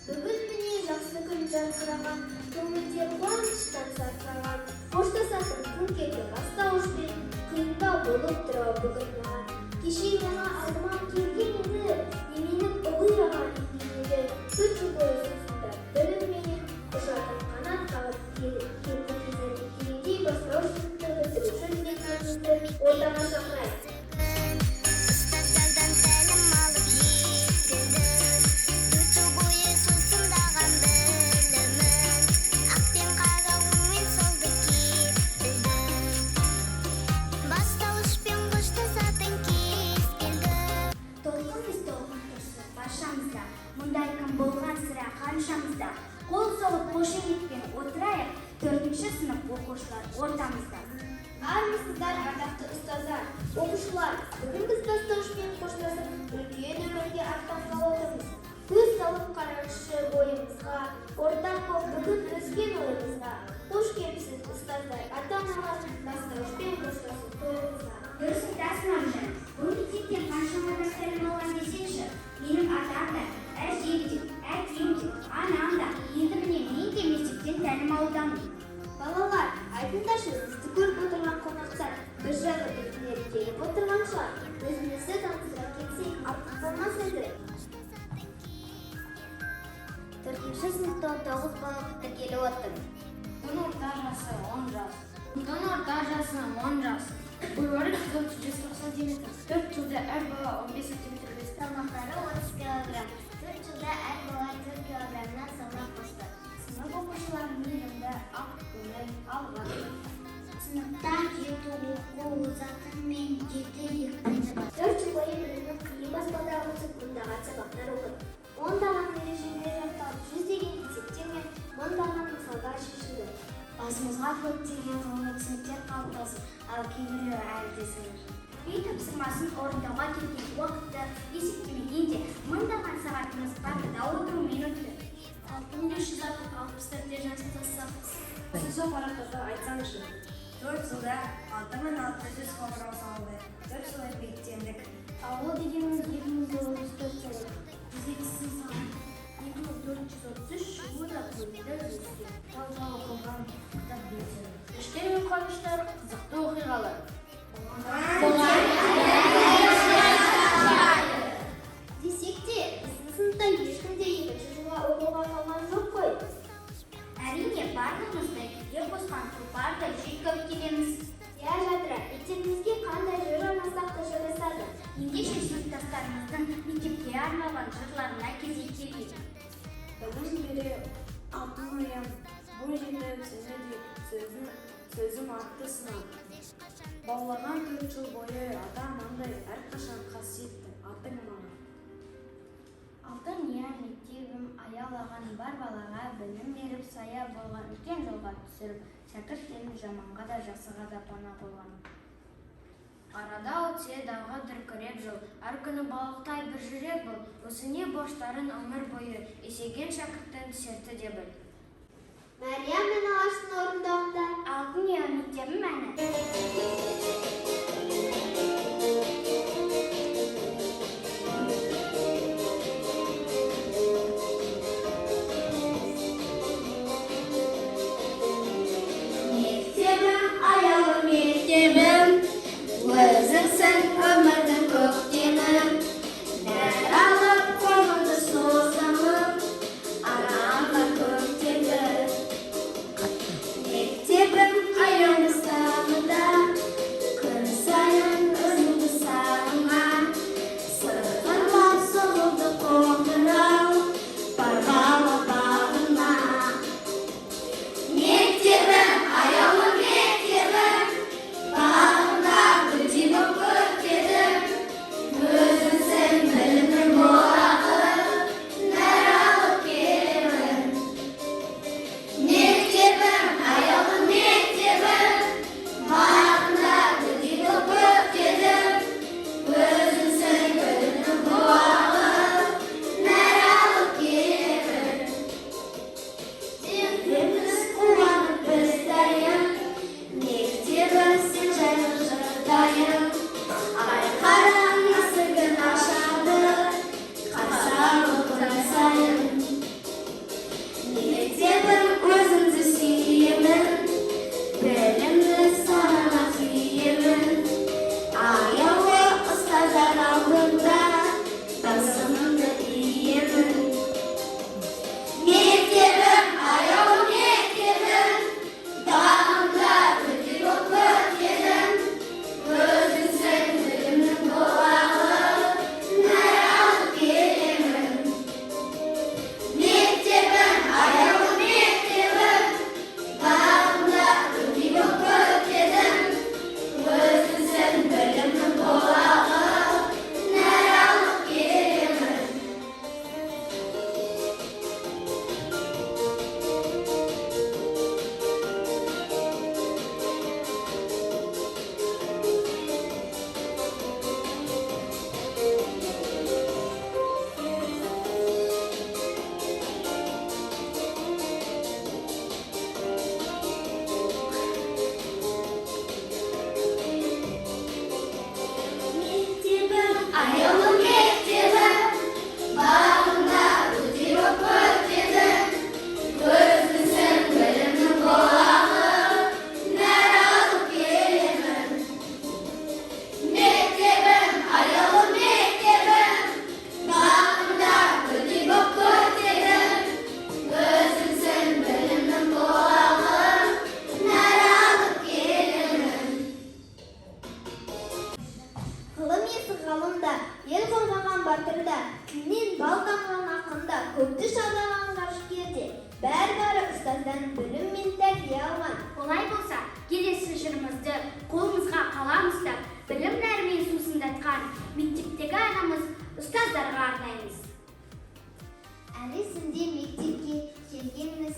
Бүгін міне жақсы күн жарқыраған, көңілдер қуаныштан сарқыраған. Қоштасатын күн келді бастауышпен, қиындау болып тұр бүгін маған. Кеше ғана алдыма келген еді, еменіп ылғираған еңбегі. 4 жыл бойы сусында білімменен ұшатын қанат қағып келді келгендей бастауыш сыныпты бітіруші түлектерімізді ортаға шақырайық. Мұндай кім болған сірә қаншамызда, қол соғып қошеметпен отырайық, 4-ші сынып оқушылар ортамызда. Армысыздар, ардақты ұстаздар, оқушылар, бүгін біз бастауышпен қоштасып, үлкен өмірге аттанғалы отырмыз. Көз салып қарашы бойымызға, ортақ боп бүгін өскен ойымызға. Қош келіпсіз ұстаздар, ата-аналар, бастауышпен қоштасып тойымызға. Дұрысын тасымамжан, бұл мектептен қаншама дәстәлім алған десеңші, менің атам да, әжем де, анам да, енді міне мен де мектептен тәлім алудамын. Балалар, айтыңдаршы, сізді көріп отырған қонақтар, бір жайлы білгілері келіп отырған шығар. Өзімізді таныстыра кетсек, артық болмас еді. 4-ші сыныпта 9 бала бітіргелі отыр. Бұның орта жасы 10 жас. Бұның орта жасы 10 жас. Бойлары 130 см. 4 жылда әр бала 15 см өсті. Салмақтары 30 кг. 4 жылда әр бала 4 кг-нан салмақ қосты. Сынып оқушыларының миында ақ көңіл алған. Сыныпта 7 оқу озатымен 7 екпінді бар. 4 жыл бойы білімнің қиын баспалдағын өтіп мыңдаған сабақтар оқыды. Ондаған ережелер жатталып, жүздеген есептер мен мыңдаған мысалдар шешілді. Басымызға көптеген ғылыми түсініктер қалыптасып, ал кейбіреуі әлі де сіңір. Үй тапсырмасын орындауға келген уақытты есептемегенде мыңдаған сағатымыз партада отырумен өтті. 6564 жасақтасақ, сіз сол парақтарды айтсаңызшы. 4 жылда 6600 қоңырау салынды. 4 жыл еңбектендік. Ауыл дегеніміз 2034 жылы. Кезексіз сағат 2433 шығуы да бөлімді өскен. Талға оқылған кітап белгісі. Іштер мен қуаныштар, қызықты оқиғалар. Десек те, біздің сыныпта ешкімде 2-ші жылға оқуға қалған жоқ қой. Әрине, барлығымызды үйге қосқан тұлпардай жүйткіп келеміз. Я жадыра, мектебімізге қандай жыр арнасақ та жарасады. Ендеше сыныптастарымыздың мектепке арналған жырларына кезек келген. Бүгін бере алтын оям, бұл жетіп сені де сөзім атты сынап. Баулаған 4 жыл бойы ата-анамдай әрқашан қасиетті атың маған. Алтын я мектебім аялаған бар балаға білім беріп, сая болған үлкен жолға түсіріп, шәкірттерін жаманға да жақсыға да пана болған. Арада өтсе дағы дүркіреп жыл, әр күні балықтай бір жүрек бол, өзіне борыштарын өмір бойы есейген шәкірттің серті де біл. Мәриям мен Алаштың орындауында Алтын я мектебім әні. Мектебім, аялы мектебім, өзіңсің өмірдің көктемі. Дәр алып қолыңды созамын, арамға көктемі. Мектебім аяңыз таңында, күн көпті шадаған қаршы келді. Бәрі ұстаздан білім мен тәрбие алған. Олай болса, келесі жырымызды қолымызға қалам ұстап, білім нәрімен сусындатқан мектептегі ағамыз ұстаздарға арнаймыз. Әлі сінде мектепке келгеніміз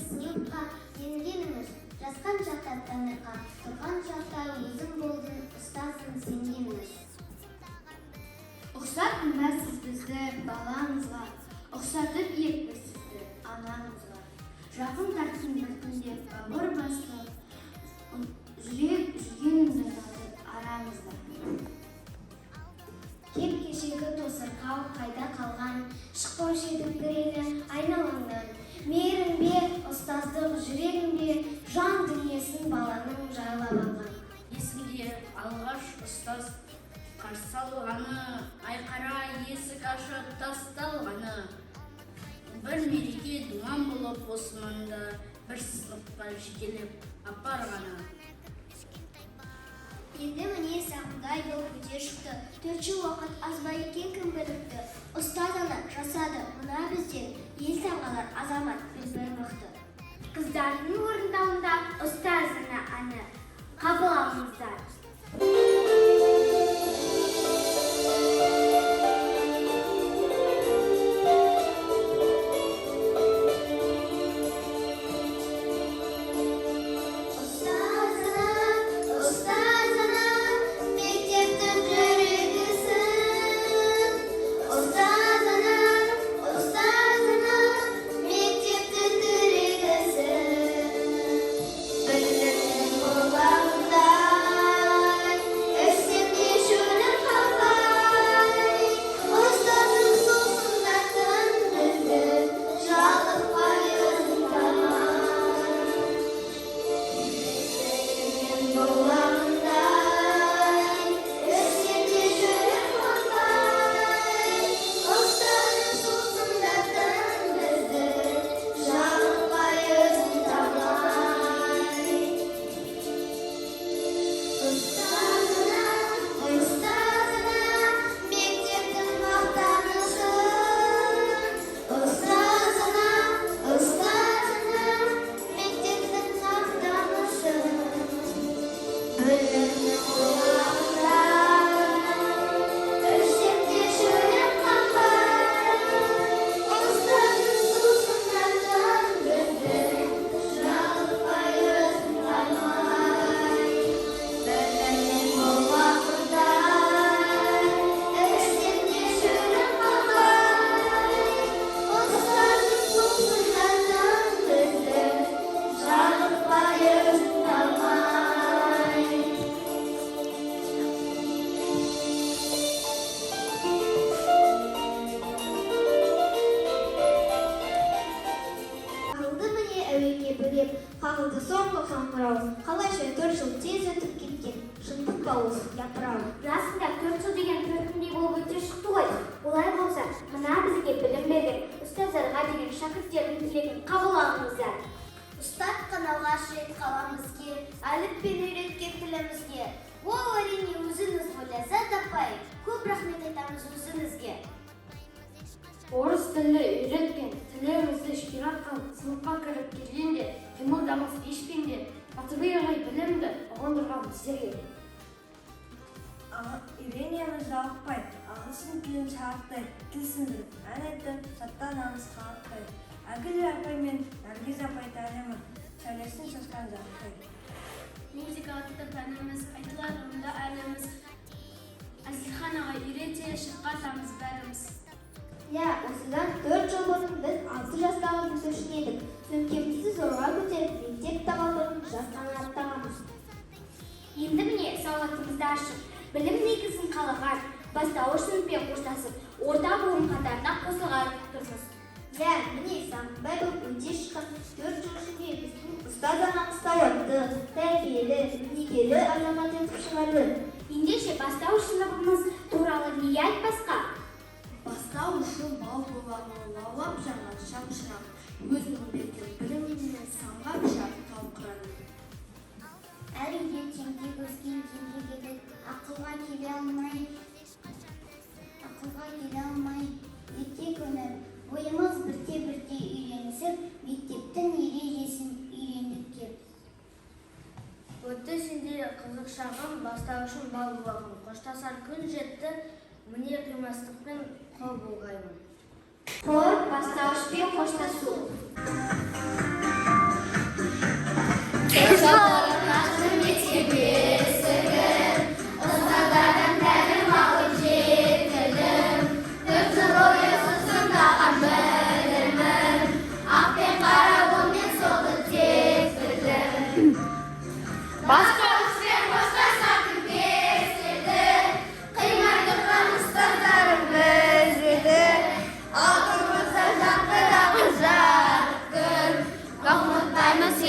сыныпқа енгеніміз, жасқан жақта таңырға, тұрған жақта өзің болдың, ұстазың сенгеніміз. Ұқсатыңдарсыз бізді балаңызға, ұқсатып екпіз сізді анаңызға. Жақын тартсын біртіндеп бауыр басты, жүргенімді жазып араңызға. Кеп кешегі тосырқау қайда қалған, шықпаушы едік бірені айналаңнан. Мейірің бе, ұстаздық жүрегің бе, жан дүниесін баланың жайлап алған. Есімде алғаш ұстаз қарсы алғаны, айқара есік ашып тасталғаны. Бір мереке думан болып османда, бір сыныпқа жетелеп апарғаны. Енді міне сағындай болып өте шықты, 4 жыл уақыт азбай екен кім біліпті. Ұстаз ана жасады мына бізден, ел сағалар азамат бір мықты. Қыздардың орындауында ұстазына аны қабыл алыңыздар. Қағылды соңғы қаңырау, қалайша 4 жыл тез өтіп кеткен, шындық па осы япырау. Расында 4 жыл деген төркіндей болып өте шықты ғой. Олай болса, мына бізге білім берген ұстаздарға деген шәкірттердің тілегін қабыл алыңыздар. Ұстатқан алғаш рет қалам бізге, әліппен үйреткен тілімізге. Ол әрине өзіңіз ойласа таппай, көп рахмет айтамыз өзіңізге. Орыс тілі үйреткен, тілімізді ширатқан, сыныпқа кіріп келгенде, қимылдамас ешпенде, батырбай білімді ұғындырған біздерге. Үйренеміз жалықпай, ағылшын тілін шарықтай, тілсінді, ән айтты, саттан намыс қағыттай. Әгіл апай мен Наргиз апай тәлімі, сәулесін шашқан жақтай. Музыка атты пәніміз, айтылар ғында әліміз, Әзілхан аға үйрете шыққатамыз бәріміз. Осыдан 4 жыл бұрын біз 6 жастағы бүлдіршін едік. Сөмкемізді зорға көтеріп, мектеп табалдырығын жастан аттағанбыз. Енді міне сауатымызды ашып, білім негізін қалаған, бастауыш сыныппен қоштасып, орта буын қатарына қосылған тұрмыз. Міне сағынбай болып өте шыққан 4 жыл ішінде біздің ұстаз ағамыз сауатты, тәрбиелі, өнегелі азамат етіп шығарды. Ендеше бастауыш сыныбымыз туралы не айтпасқа? Бастау үшін бал боламы, лаулап жанған шамшырақ, өзінің берген білімінен самғап шақ талқырады. Әр үйде теңдеп өскен теңдегеді, ақылға келе алмай, ерте көңіл, ой шағым, бастауышым бал бұлағым. Қоштасар күн жетті, міне қимастықпен қол бұлғаймын. Қор бастауышпен қоштасу.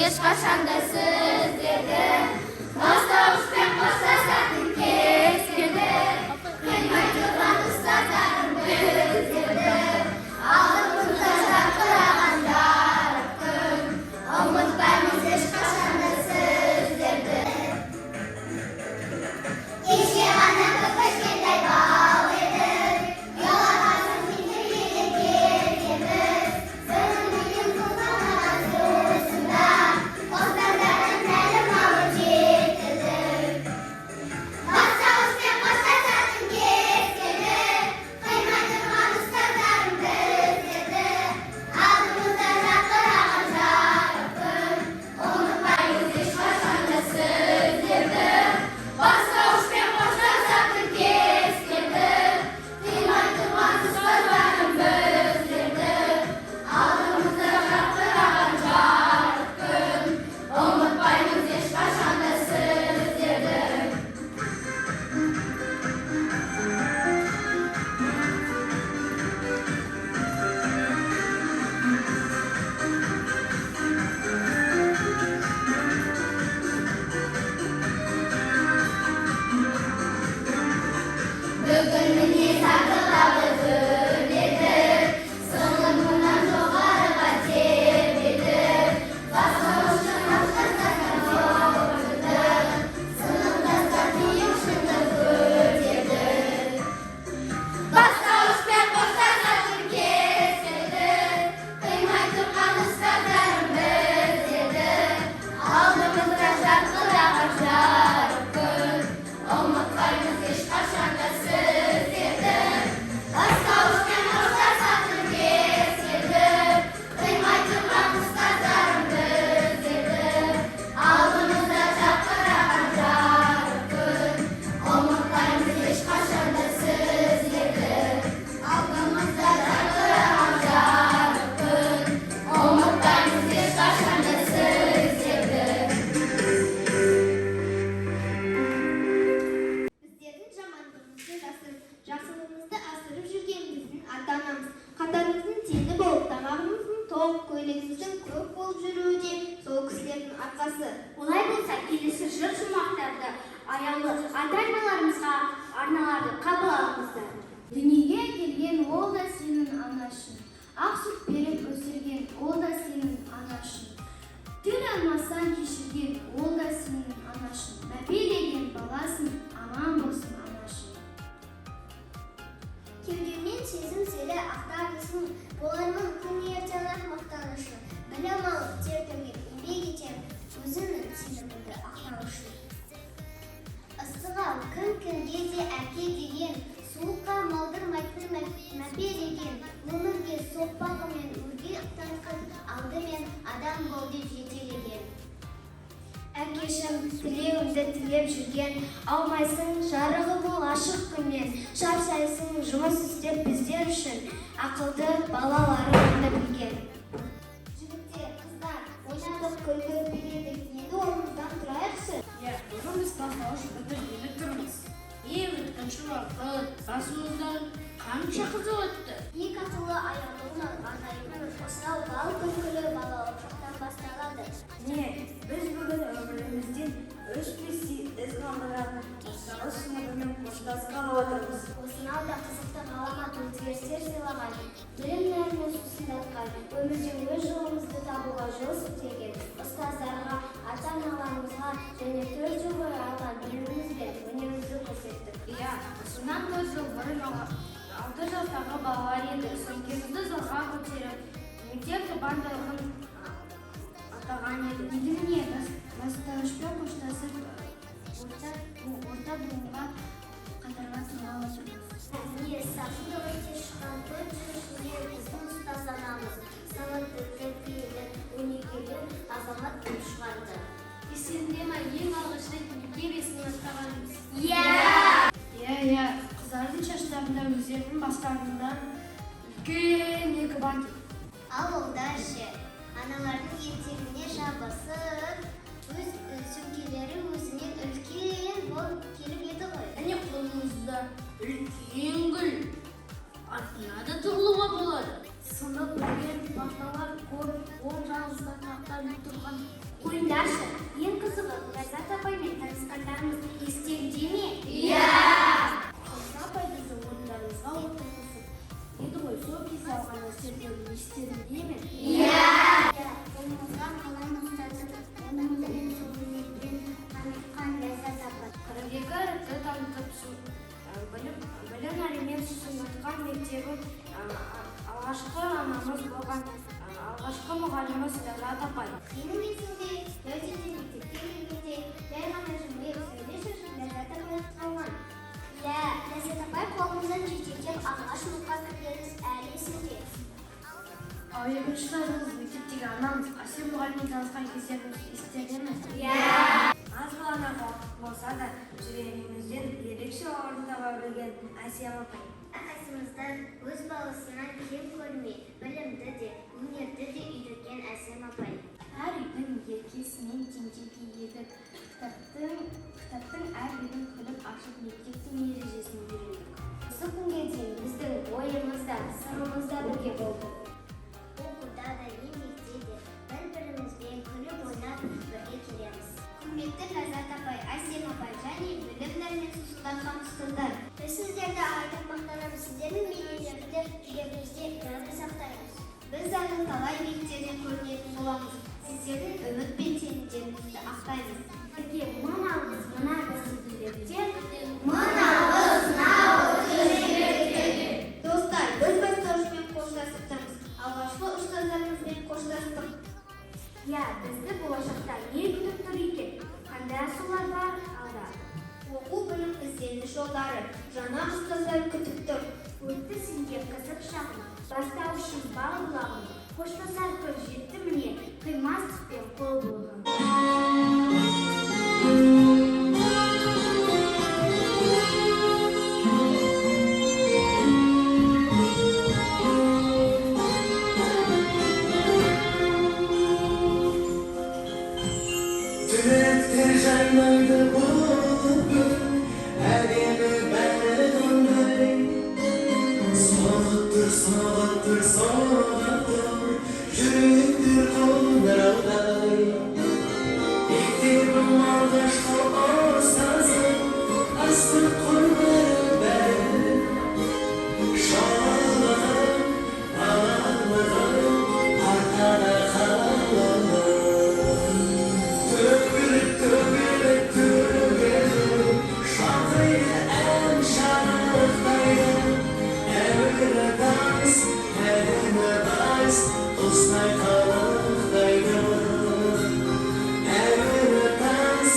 Ешқашанда сіздерді бастауышпен қоштасатын кез келді. Қимай тұрған ұстаздарым біздерді, алдымызда жарқыраған жарық күн. Ұмытпаймыз ешқашанда сіздерді. Кеше ғана кішкентай бал едік, ұялағансың сендерге келгенбіз. Сөнімдеген құлағынан суысында қостардан тәлім алып жеткіздік. Бастауышпен қоштасатын кез келді, қимай тұрған ұстаздарым біздерді, алдымызда жарқыраған жарық күн. Ұмытпаймыз ешқашанда сіздерді. Бастауышпен қоштасатын кез келді, қимай тұрған ұстаздарым біздерді, алдымызда жарқыраған жарық күн. Ұмытпаймыз ешқашанда сіздерді. Бүгін міне сақылады күн едік, сыныбынан жоғарыға тербедік. Бастауышпен қоштасқан жол жүрдік, сыныптастар ұйымшылды көтердік. Бастауышпен қоштасатын кез келді, қимай тұрған ұстаздарым біздерді, алдымызда жарқыраған жарық күн. Ұмытпаймыз ешқашанда сіздерді. Бастауышпен қоштасатын кез келді, қимай тұрған ұстаздарым біздерді, алдымызда жарқыраған жарық күн. Ұмытпаймыз ешқашанда сіздерді. Алдымызда жарқыраған жарық күн. Ұмытпаймыз ешқашанда сіздерді. Біздердің жамандығымызды жасырып, жақсылығымызды асырып жүрген біздің ата-анамыз. Қатарымыздың тені болып, тамағымыздың тоқ, көйлегіміздің көк болып жүруі де сол кісілердің арқасы. Олай болса, келесі жыр жұмақтарды аяулы ата-аналарымызға арналарды қабыл алыңыздар. Дүниеге келген ол да сенің анашың, ақ сүт беріп өсірген ол да сенің анашың. Тіл алмастан кешірген ол да сенің анашың. Мәпелеген баласын, аман болсын анашың. Кеудемнен сезім селі ақтарылсын, болармын күн ертең мақтанышын. Білім алып тер төгіп еңбек етем, өзінің сенімді ақтау үшін. Ыстығы күн-күнге де әке деген, суыққа малдырмайтын мәпе деген, өмірге соқпағымен өрге тартқан алдымен адам бол деп жетелеген. Әкешім тілеуімді тілеп жүрген, алмайсың жарығы бұл ашық күннен, шаршайсың жұмыс істеп біздер үшін, ақылды балалары ғана білген. Жігіттер, қыздар, ойнадық, күлдік, биледік, енді орнымыздан тұрайықшы. Бүгін біз бастауыш бітіргелі тұрмыз. Өткінші уақыт басымыздан қанша қызу өтті. Ең ақылы аяулығынан арнайымын, осынау бал күлкілі балалық шақтан басталады. Міне, біз бүгін өмірімізден өшпестей із қалдыратын бастауыш сыныбымен қоштасқалы отырмыз. Осынау да қызықты ғаламат өзгерістер сыйлаған, білім нәрімен сусындатқан, өмірде өз жолымызды табуға жол сілтеген, ұстаздарға, ата-аналарымызға және 4 жыл бойы алған біліміміз бен өнерімізді көрсеттік. Иә, осыдан 4 жыл бұрын 6 жастағы балалар еді. Сөмкемізді зорға көтеріп, мектеп табандылығын атаған еді. Енді міне бастауышпен қоштасып орта буынға қатарға сынға отырмыз. Міне сахнада өте шыққан 4 жыл ішінде біздің ұстаз анамыз сауатты, тәрбиелі, өнегелі азамат болып шығарды. Есіңде ме ең алғаш рет мектеп есігін аттағанымыз? Иә, қыздардың шаштарында өздерінің бастарынан үлкен екі бантик. Ал олдар ше, аналардың етегіне жабысып, өз сөмкелері өзінен үлкен болып келіп еді ғой. Әне қолымызда үлкен гүл. Артына да тұрылуға болады. Сынып үлкен бақталар көп, ол жағызда тақтар тұрған. Қойдаршы, ең қызығы Ләззат апаймен танысқандарымыз естегіде ме? Ләззат апай бізді орындарымызға отырғызып еді ғой, сол кезде алған әсерлерін естеріңде ме? Қолымызға қалам ұстатып, онымызбен сөйлеуден танытқан Ләззат апай. 42 әріпті танытып білім әлемін сұсынатқан мектебі алғашқы анамыз болған алғашқы мұғаліміз Ләззат апай. Менің есімде Ләззатте мектепке келгенде жай ғана жымиып сөйле шашып Ләззат апай қалған. Ләззат апай қолымыздан жетектеп алғаш мұққа кіргеніміз әлі есімде. Ал екінші сұрағыңыз мектептегі анамыз Әсем мұғаліммен танысқан кездеріңіз естеріңде ме? Аз ғана болса да жүрегімізден ерекше орын таба білген Әсем апай. Әрқайсымыздан өз баласынан кем көрмей, білімді де, өнерді де үйреткен Әсем апай. Әр үйдің еркесінен теңдей едік. Кітаптың әр бетін күліп ашып мектептің ережесін үйрендік. Осы күнге дейін біздің ойымыз да, сырымыз да бірге болды. Оқуда да, еңбекте де бір-бірімізбен күліп ойнап бірге келеміз. Құрметті Ләззат апай, Әсем апай және білім дәрмен сұлтан ұстаздар. Біз сіздерді айтып мақтанамыз, сіздердің бейнелерді жүрегімізде мәңгі сақтаймыз. Біз заңның талай биіктерден көрінетін боламыз. Сіздердің үміт пен сенімдеріңізді ақтаймыз. Бірге мынауыз, мына Достар, біз бастаушымен қоштасып тұрмыз. Алғашқы ұстаздарымызбен қоштастық. Бізді болашақта не күтіп тұр екен? Қандай асулар бар алда? Оқу білім ізденіс жолдары, жаңа ұстаздар күтіп тұр. Өтті сенде қызық шағым, бастаушым бал бұлағым. Қоштасар күн жетті міне, қимастықпен қол болғым. Tünetkir jaymaydı bugün, әдемі бәрі қандай. Соғыттыр, жүректер қолдыраудай. Мектебім алғашқы ұстазым, астық қоймай бәрі. Шалағым, алағым, артада қалағым. Şarkıyı en şarkıydı. Evine dans, dostay kalıqdaydı. Evine dans,